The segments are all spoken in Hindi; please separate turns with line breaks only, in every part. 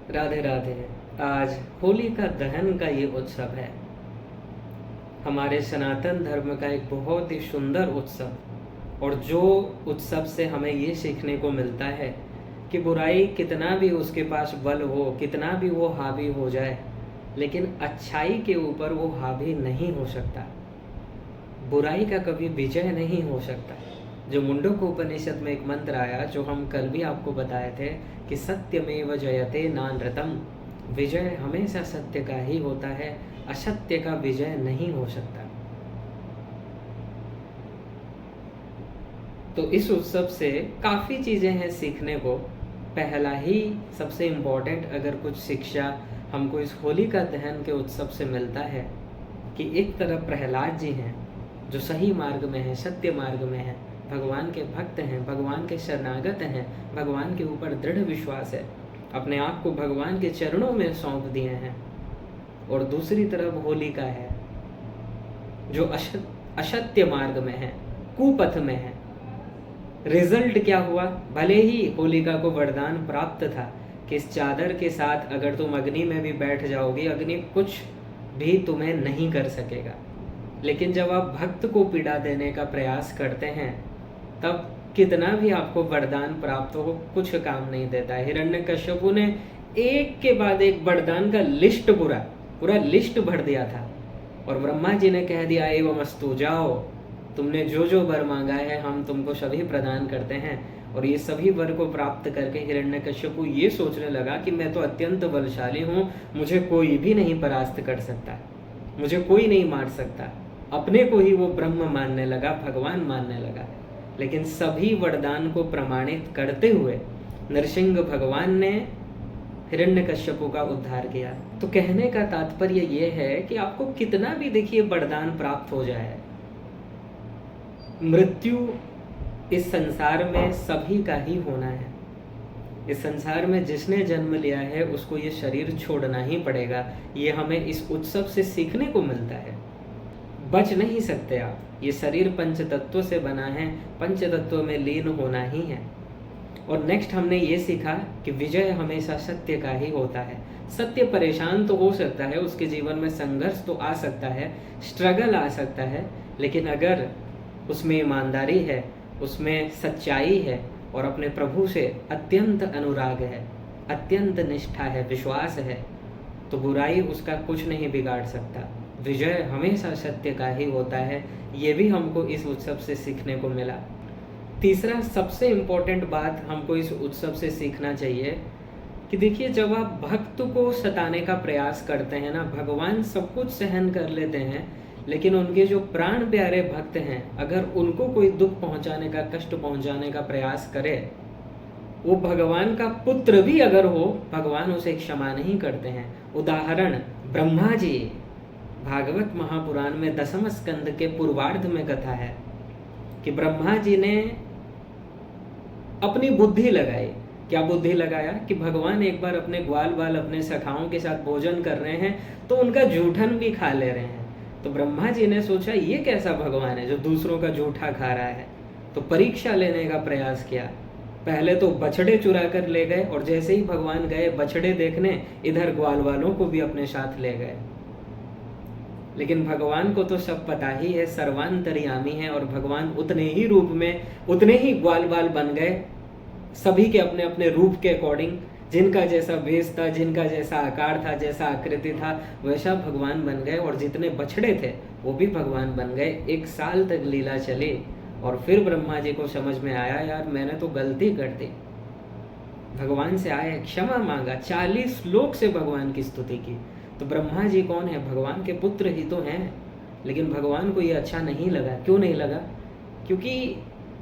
राधे राधे। आज होलिका दहन का ये उत्सव है, हमारे सनातन धर्म का एक बहुत ही सुंदर उत्सव। और जो उत्सव से हमें ये सीखने को मिलता है कि बुराई कितना भी उसके पास बल हो, कितना भी वो हावी हो जाए, लेकिन अच्छाई के ऊपर वो हावी नहीं हो सकता। बुराई का कभी विजय नहीं हो सकता। जो मुंडक उपनिषद में एक मंत्र आया, जो हम कल भी आपको बताए थे कि सत्यमेव जयते नानृतम, विजय हमेशा सत्य का ही होता है, असत्य का विजय नहीं हो सकता। तो इस उत्सव से काफ़ी चीज़ें हैं सीखने को। पहला ही सबसे इम्पोर्टेंट अगर कुछ शिक्षा हमको इस होलिका दहन के उत्सव से मिलता है कि एक तरफ प्रहलाद जी हैं जो सही मार्ग में हैं, सत्य मार्ग में हैं, भगवान के भक्त हैं, भगवान के शरणागत हैं, भगवान के ऊपर दृढ़ विश्वास है, अपने आप को भगवान के चरणों में सौंप दिए हैं। और दूसरी तरफ होलिका है जो असत्य मार्ग में है, कुपथ में है। रिजल्ट क्या हुआ? भले ही होलिका को वरदान प्राप्त था कि इस चादर के साथ अगर तुम अग्नि में भी बैठ जाओगी, अग्नि कुछ भी तुम्हें नहीं कर सकेगा। लेकिन जब आप भक्त को पीड़ा देने का प्रयास करते हैं, तब कितना भी आपको वरदान प्राप्त हो, कुछ काम नहीं देता। हिरण्यकश्यपु ने एक के बाद एक वरदान का लिस्ट पूरा लिस्ट भर दिया था, और ब्रह्मा जी ने कह दिया एवं अस्तु, जाओ, तुमने जो जो वर मांगा है हम तुमको सभी प्रदान करते हैं। और ये सभी वर को प्राप्त करके हिरण्यकश्यपु ये सोचने लगा कि मैं तो अत्यंत बलशाली हूँ, मुझे कोई भी नहीं परास्त कर सकता, मुझे कोई नहीं मार सकता। अपने को ही वो ब्रह्म मानने लगा, भगवान मानने लगा। लेकिन सभी वरदान को प्रमाणित करते हुए नरसिंह भगवान ने हिरण्यकश्यपु का उद्धार किया। तो कहने का तात्पर्य ये है कि आपको कितना भी देखिए वरदान प्राप्त हो जाए, मृत्यु इस संसार में सभी का ही होना है। इस संसार में जिसने जन्म लिया है उसको ये शरीर छोड़ना ही पड़ेगा। ये हमें इस उत्सव से सीखने को मिलता है। बच नहीं सकते आप। ये शरीर पंच तत्वों से बना है, पंच तत्वों में लीन होना ही है। और नेक्स्ट हमने ये सीखा कि विजय हमेशा सत्य का ही होता है। सत्य परेशान तो हो सकता है, उसके जीवन में संघर्ष तो आ सकता है, स्ट्रगल आ सकता है, लेकिन अगर उसमें ईमानदारी है, उसमें सच्चाई है और अपने प्रभु से अत्यंत अनुराग है, अत्यंत निष्ठा है, विश्वास है, तो बुराई उसका कुछ नहीं बिगाड़ सकता। विजय हमेशा सत्य का ही होता है। ये भी हमको इस उत्सव से सीखने को मिला। तीसरा सबसे इम्पोर्टेंट बात हमको इस उत्सव से सीखना चाहिए कि देखिए, जब आप भक्त को सताने का प्रयास करते हैं ना, भगवान सब कुछ सहन कर लेते हैं, लेकिन उनके जो प्राण प्यारे भक्त हैं, अगर उनको कोई दुख पहुंचाने का, कष्ट पहुंचाने का प्रयास करे, वो भगवान का पुत्र भी अगर हो, भगवान उसे क्षमा नहीं करते हैं। उदाहरण ब्रह्मा जी, भागवत महापुराण में 10वें स्कंद के पूर्वार्ध में कथा है कि ब्रह्मा जी ने अपनी बुद्धि लगाई। क्या बुद्धि लगाया? कि भगवान एक बार अपने ग्वाल बाल अपने सखाओं के साथ भोजन कर रहे हैं तो उनका जूठन भी खा ले रहे हैं। तो ब्रह्मा जी ने सोचा ये कैसा भगवान है जो दूसरों का जूठा खा रहा है। तो परीक्षा लेने का प्रयास किया। पहले तो बछड़े चुरा कर ले गए, और जैसे ही भगवान गए बछड़े देखने, इधर ग्वाल वालों को भी अपने साथ ले गए। लेकिन भगवान को तो सब पता ही है, सर्वांतर्यामी है, और भगवान उतने ही रूप में, उतने ही ग्वाल बाल बन गए, सभी के अपने अपने रूप के अकॉर्डिंग। जिनका जैसा वेश था, जिनका जैसा आकार था, जैसा आकृति था, वैसा भगवान बन गए। और जितने बछड़े थे वो भी भगवान बन गए। 1 साल तक लीला चली, और फिर ब्रह्मा जी को समझ में आया, यार मैंने तो गलती कर दी। भगवान से आए, क्षमा मांगा, 40 श्लोक से भगवान की स्तुति की। तो ब्रह्मा जी कौन है? भगवान के पुत्र ही तो हैं। लेकिन भगवान को ये अच्छा नहीं लगा। क्यों नहीं लगा? क्योंकि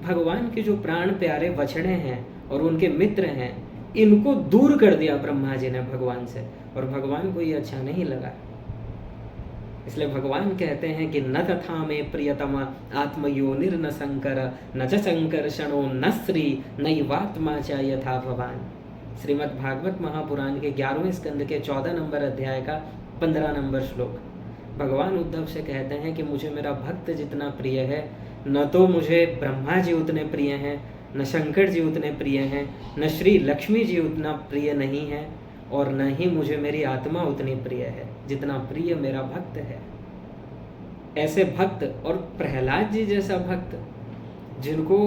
भगवान के जो प्राण प्यारे बछड़े हैं और उनके मित्र हैं, इनको दूर कर दिया ब्रह्मा जी ने भगवान से, और भगवान को ये अच्छा नहीं लगा। इसलिए भगवान कहते हैं कि न तथा में प्रियतमा आत्मयोनिर न शंकर, न च संकर्षणो न स्त्री नैवात्मा च यथा भवान। श्रीमद् भागवत महापुराण के 11वें स्कंद के 14 नंबर अध्याय का 15 नंबर श्लोक। भगवान उद्धव से कहते हैं कि मुझे मेरा भक्त जितना प्रिय है, न तो मुझे ब्रह्मा जी उतने प्रिय हैं, न शंकर जी उतने प्रिय हैं, न श्री लक्ष्मी जी उतना प्रिय नहीं है, और न ही मुझे मेरी आत्मा उतनी प्रिय है जितना प्रिय मेरा भक्त है। ऐसे भक्त और प्रहलाद जी जैसा भक्त जिनको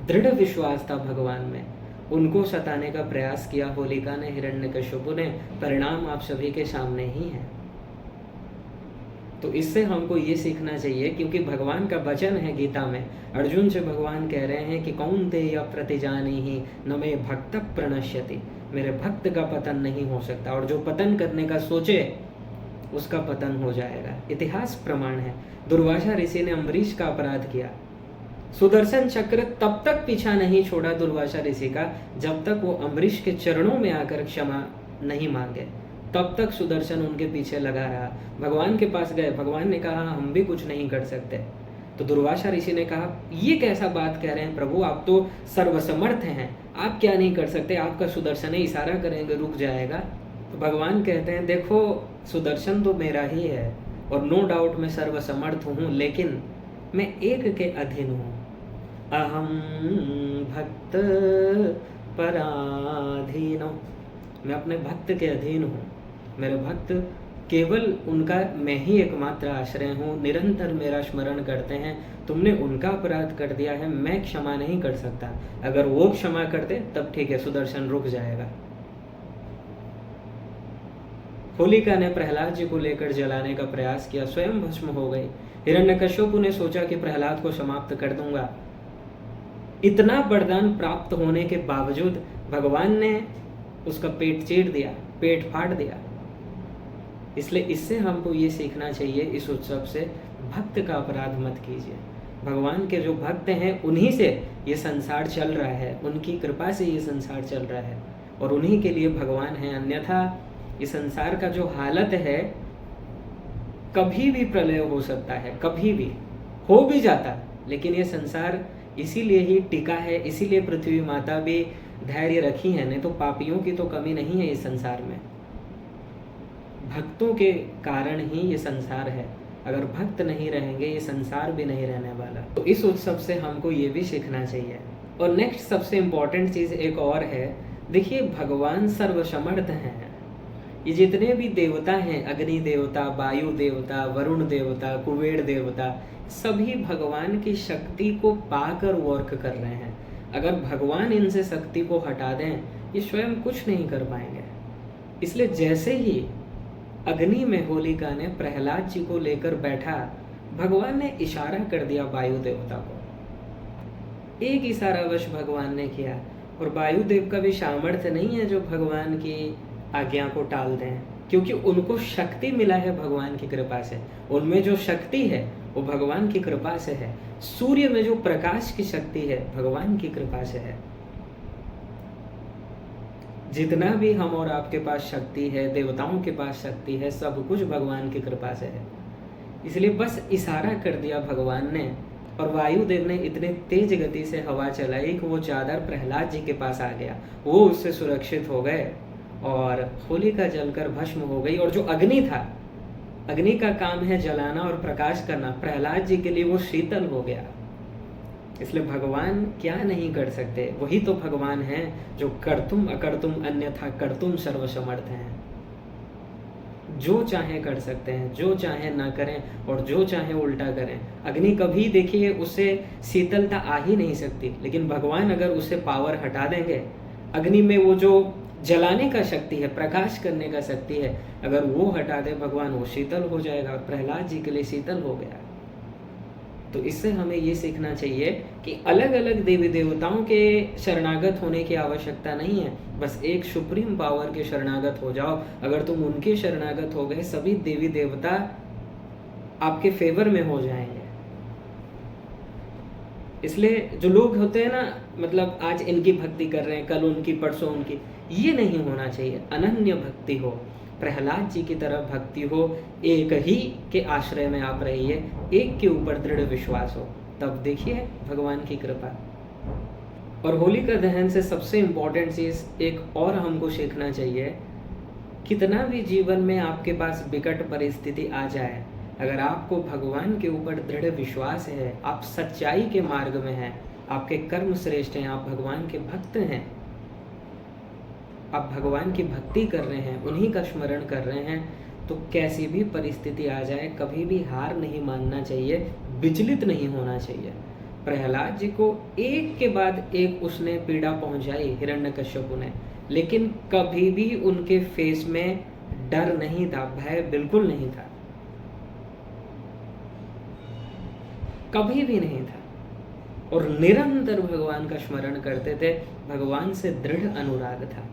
दृढ़ विश्वास था भगवान में, उनको सताने का प्रयास किया होलिका ने, हिरण्यकश्यपु ने। परिणाम आप सभी के सामने ही है। तो इससे हमको ये सीखना चाहिए, क्योंकि भगवान का वचन है गीता में, अर्जुन से भगवान कह रहे हैं कि कौन्तेय प्रतिजानीहि न मे भक्त प्रणश्यति, मेरे भक्त का पतन नहीं हो सकता, और जो पतन करने का सोचे उसका पतन हो जाएगा। इतिहास प्रमाण है। दुर्वासा ऋषि ने अम्बरीश का अपराध किया, सुदर्शन चक्र तब तक पीछा नहीं छोड़ा दुर्वासा ऋषि का जब तक वो अम्बरीश के चरणों में आकर क्षमा नहीं मांगे। तब तक सुदर्शन उनके पीछे लगा रहा। भगवान के पास गए, भगवान ने कहा हम भी कुछ नहीं कर सकते। तो दुर्वासा ऋषि ने कहा ये कैसा बात कह रहे हैं प्रभु, आप तो सर्वसमर्थ हैं, आप क्या नहीं कर सकते, आपका सुदर्शन है, इशारा करेंगे रुक जाएगा। तो भगवान कहते हैं देखो सुदर्शन तो मेरा ही है और नो डाउट मैं सर्वसमर्थ हूँ, लेकिन मैं एक के अधीन हूँ। अहम भक्त पराधीनो, मैं अपने भक्त के अधीन हूँ। मेरे भक्त केवल उनका मैं ही एकमात्र आश्रय हूँ, निरंतर मेरा स्मरण करते हैं। तुमने उनका अपराध कर दिया है, मैं क्षमा नहीं कर सकता। अगर वो क्षमा करते तब ठीक है, सुदर्शन रुक जाएगा। होलिका ने प्रहलाद जी को लेकर जलाने का प्रयास किया, स्वयं भस्म हो गई। हिरण्यकश्यपु ने सोचा कि प्रहलाद को समाप्त कर दूंगा। इतना वरदान प्राप्त होने के बावजूद भगवान ने उसका पेट चीर दिया, पेट फाड़ दिया। इसलिए इससे हमको ये सीखना चाहिए इस उत्सव से, भक्त का अपराध मत कीजिए। भगवान के जो भक्त हैं उन्हीं से ये संसार चल रहा है, उनकी कृपा से ये संसार चल रहा है और उन्हीं के लिए भगवान है। अन्यथा इस संसार का जो हालत है, कभी भी प्रलय हो सकता है, कभी भी हो भी जाता, लेकिन ये संसार इसीलिए ही टिका है, इसीलिए पृथ्वी माता भी धैर्य रखी है, नहीं तो पापियों की तो कमी नहीं है इस संसार में। भक्तों के कारण ही ये संसार है, अगर भक्त नहीं रहेंगे ये संसार भी नहीं रहने वाला। तो इस उत्सव से हमको ये भी सीखना चाहिए। और नेक्स्ट सबसे इम्पोर्टेंट चीज़ एक और है, देखिए भगवान सर्वसमर्थ हैं। ये जितने भी देवता हैं, अग्नि देवता, वायु देवता, वरुण देवता, कुबेर देवता, सभी भगवान की शक्ति को पाकर वर्क कर रहे हैं। अगर भगवान इनसे शक्ति को हटा दें, ये स्वयं कुछ नहीं कर पाएंगे। इसलिए जैसे ही अग्नि में होलिका ने प्रहलाद जी को लेकर बैठा, भगवान ने इशारा कर दिया वायु देवता को। एक इशारावश भगवान ने किया, और वायुदेव का भी सामर्थ्य नहीं है जो भगवान की आज्ञा को टाल दें, क्योंकि उनको शक्ति मिला है भगवान की कृपा से। उनमें जो शक्ति है वो भगवान की कृपा से है। सूर्य में जो प्रकाश की शक्ति है भगवान की कृपा से है। जितना भी हम और आपके पास शक्ति है, देवताओं के पास शक्ति है, सब कुछ भगवान की कृपा से है। इसलिए बस इशारा कर दिया भगवान ने, और वायुदेव ने इतने तेज गति से हवा चलाई कि वो चादर प्रहलाद जी के पास आ गया, वो उससे सुरक्षित हो गए और होलिका जलकर भस्म हो गई। और जो अग्नि था, अग्नि का काम है जलाना और प्रकाश करना, प्रहलाद जी के लिए वो शीतल हो गया। इसलिए भगवान क्या नहीं कर सकते, वही तो भगवान हैं जो कर्तुम अकर्तुम अन्यथा कर्तुम सर्वसमर्थ हैं। जो चाहे कर सकते हैं, जो चाहे ना करें और जो चाहे उल्टा करें। अग्नि कभी देखिए उससे शीतलता आ ही नहीं सकती, लेकिन भगवान अगर उससे पावर हटा देंगे, अग्नि में वो जो जलाने का शक्ति है, प्रकाश करने का शक्ति है, अगर वो हटा दे भगवान, वो शीतल हो जाएगा। प्रहलाद जी के लिए शीतल हो गया। तो इससे हमें ये सीखना चाहिए कि अलग अलग देवी देवताओं के शरणागत होने की आवश्यकता नहीं है, बस एक सुप्रीम पावर के शरणागत हो जाओ। अगर तुम उनके शरणागत हो गए, सभी देवी देवता आपके फेवर में हो जाएंगे। इसलिए जो लोग होते हैं ना, मतलब आज इनकी भक्ति कर रहे हैं, कल उनकी, परसों उनकी, ये नहीं होना चाहिए। अनन्य भक्ति हो, प्रहलाद जी की तरफ भक्ति हो, एक ही के आश्रय में आप रहिए, एक के ऊपर दृढ़ विश्वास हो, तब देखिए भगवान की कृपा। और होलिका दहन से सबसे इम्पोर्टेंट चीज़ एक और हमको सीखना चाहिए, कितना भी जीवन में आपके पास विकट परिस्थिति आ जाए, अगर आपको भगवान के ऊपर दृढ़ विश्वास है, आप सच्चाई के मार्ग में हैं, आपके कर्म श्रेष्ठ हैं, आप भगवान के भक्त हैं, आप भगवान की भक्ति कर रहे हैं, उन्हीं का स्मरण कर रहे हैं, तो कैसी भी परिस्थिति आ जाए कभी भी हार नहीं मानना चाहिए, विचलित नहीं होना चाहिए। प्रहलाद जी को एक के बाद एक उसने पीड़ा पहुंचाई हिरण्यकश्यपु ने, लेकिन कभी भी उनके फेस में डर नहीं था, भय बिल्कुल नहीं था, कभी भी नहीं था, और निरंतर भगवान का स्मरण करते थे, भगवान से दृढ़ अनुराग था।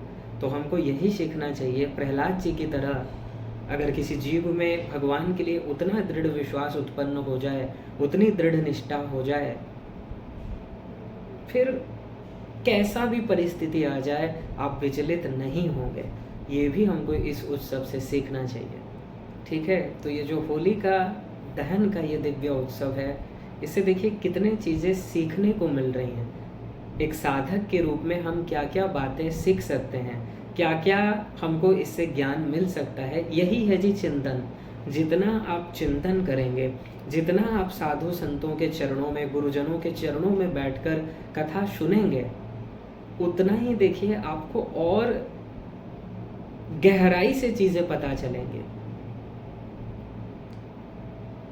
तो हमको यही सीखना चाहिए, प्रहलाद जी की तरह अगर किसी जीव में भगवान के लिए उतना दृढ़ विश्वास उत्पन्न हो जाए, उतनी दृढ़ निष्ठा हो जाए, फिर कैसा भी परिस्थिति आ जाए आप विचलित नहीं होंगे। ये भी हमको इस उत्सव से सीखना चाहिए। ठीक है, तो ये जो होली का दहन का ये दिव्य उत्सव है, इससे देखिए कितने चीज़ें सीखने को मिल रही हैं। एक साधक के रूप में हम क्या क्या बातें सीख सकते हैं, क्या क्या हमको इससे ज्ञान मिल सकता है। यही है जी चिंतन। जितना आप चिंतन करेंगे, जितना आप साधु संतों के चरणों में, गुरुजनों के चरणों में बैठकर कथा सुनेंगे, उतना ही देखिए आपको और गहराई से चीज़ें पता चलेंगे।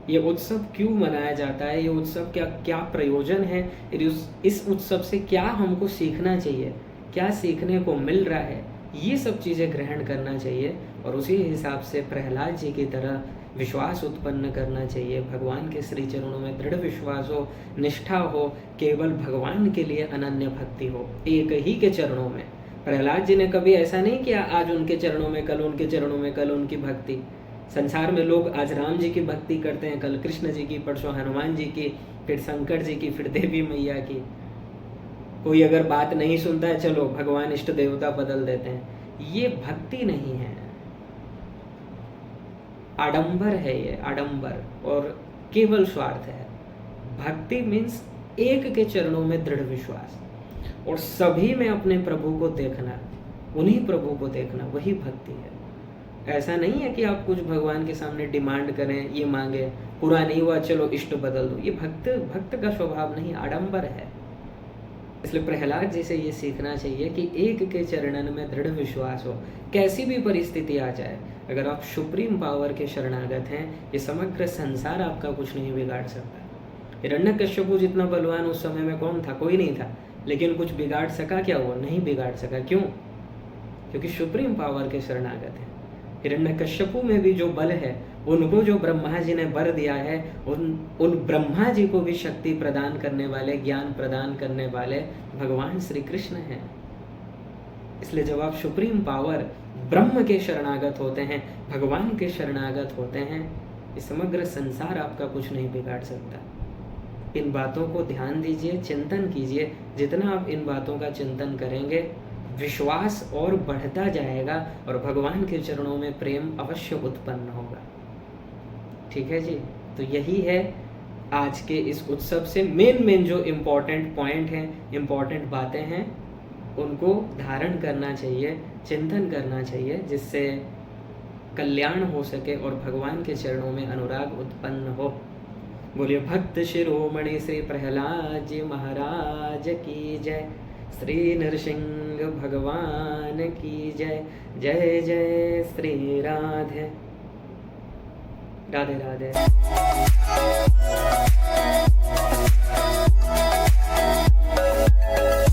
ये उत्सव क्यों मनाया जाता है, ये उत्सव क्या क्या प्रयोजन है, इस उत्सव से क्या हमको सीखना चाहिए, क्या सीखने को मिल रहा है, ये सब चीज़ें ग्रहण करना चाहिए। और उसी हिसाब से प्रहलाद जी की तरह विश्वास उत्पन्न करना चाहिए, भगवान के श्री चरणों में दृढ़ विश्वास हो, निष्ठा हो, केवल भगवान के लिए अनन्य भक्ति हो, एक ही के चरणों में। प्रहलाद जी ने कभी ऐसा नहीं किया आज उनके चरणों में, कल उनके चरणों में, कल उनकी भक्ति। संसार में लोग आज राम जी की भक्ति करते हैं, कल कृष्ण जी की, परसों हनुमान जी की, फिर शंकर जी की, फिर देवी मैया की। कोई अगर बात नहीं सुनता है, चलो भगवान इष्ट देवता बदल देते हैं। ये भक्ति नहीं है, आडंबर है, ये आडंबर और केवल स्वार्थ है। भक्ति मीन्स एक के चरणों में दृढ़ विश्वास और सभी में अपने प्रभु को देखना, उन्हीं प्रभु को देखना, वही भक्ति है। ऐसा नहीं है कि आप कुछ भगवान के सामने डिमांड करें, ये मांगे, पूरा नहीं हुआ चलो इष्ट बदल दो। ये भक्त का स्वभाव नहीं, आडंबर है। इसलिए प्रहलाद जी से ये सीखना चाहिए कि एक के चरणन में दृढ़ विश्वास हो, कैसी भी परिस्थिति आ जाए, अगर आप सुप्रीम पावर के शरणागत हैं, ये समग्र संसार आपका कुछ नहीं बिगाड़ सकता। हिरण्यकश्यपु जितना बलवान उस समय में कौन था? कोई नहीं था। लेकिन कुछ बिगाड़ सका क्या? वो नहीं बिगाड़ सका। क्यों? क्योंकि सुप्रीम पावर के शरणागत हैं। हिरण्यकश्यपु में भी जो बल है, उनको जो ब्रह्मा जी ने वर दिया है, उन ब्रह्मा जी को भी शक्ति प्रदान करने वाले, ज्ञान प्रदान करने वाले भगवान श्री कृष्ण हैं। इसलिए जब आप सुप्रीम पावर ब्रह्म के शरणागत होते हैं, भगवान के शरणागत होते हैं, ये समग्र संसार आपका कुछ नहीं बिगाड़ सकता। इन बातों को ध्यान दीजिए, चिंतन कीजिए। जितना आप इन बातों का चिंतन करेंगे, विश्वास और बढ़ता जाएगा और भगवान के चरणों में प्रेम अवश्य उत्पन्न होगा। ठीक है जी, तो यही है आज के इस उत्सव से मेन जो इम्पोर्टेंट पॉइंट हैं, इम्पोर्टेंट बातें हैं, उनको धारण करना चाहिए, चिंतन करना चाहिए, जिससे कल्याण हो सके और भगवान के चरणों में अनुराग उत्पन्न हो। बोलिए भक्त शिरोमणि श्री प्रहलाद जी महाराज की जय। श्री नरसिंह भगवान की जय। जय जय श्री राधे राधे राधे।